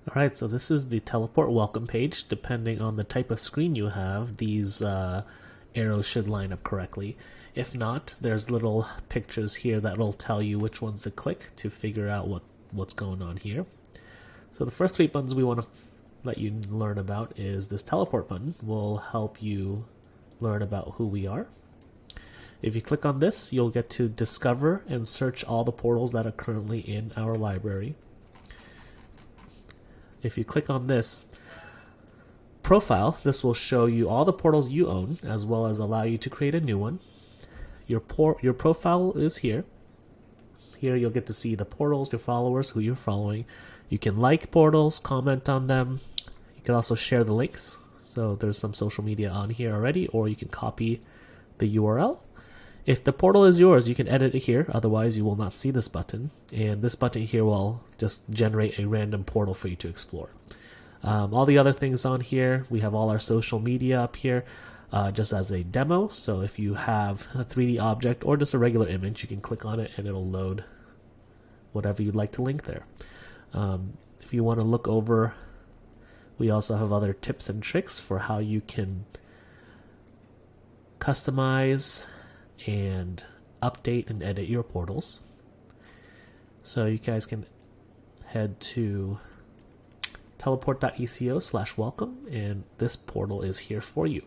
Alright, so this is the teleport welcome page. Depending on the type of screen you have, these arrows should line up correctly. If not, there's little pictures here that will tell you which ones to click to figure out what's going on here. So the first three buttons we want to let you learn about is this teleport button. Will help you learn about who we are. If you click on this, you'll get to discover and search all the portals that are currently in our library. If you click on this profile, this will show you all the portals you own, as well as allow you to create a new one. Your profile is here. Here you'll get to see the portals, your followers, who you're following. You can like portals, comment on them. You can also share the links. So there's some social media on here already, or you can copy the URL. If the portal is yours, you can edit it here, otherwise you will not see this button. And this button here will just generate a random portal for you to explore. All the other things on here, we have all our social media up here just as a demo. So if you have a 3D object or just a regular image, you can click on it and it'll load whatever you'd like to link there. If you want to look over, we also have other tips and tricks for how you can customize and update and edit your portals. So you guys can head to teleport.eco/welcome and this portal is here for you.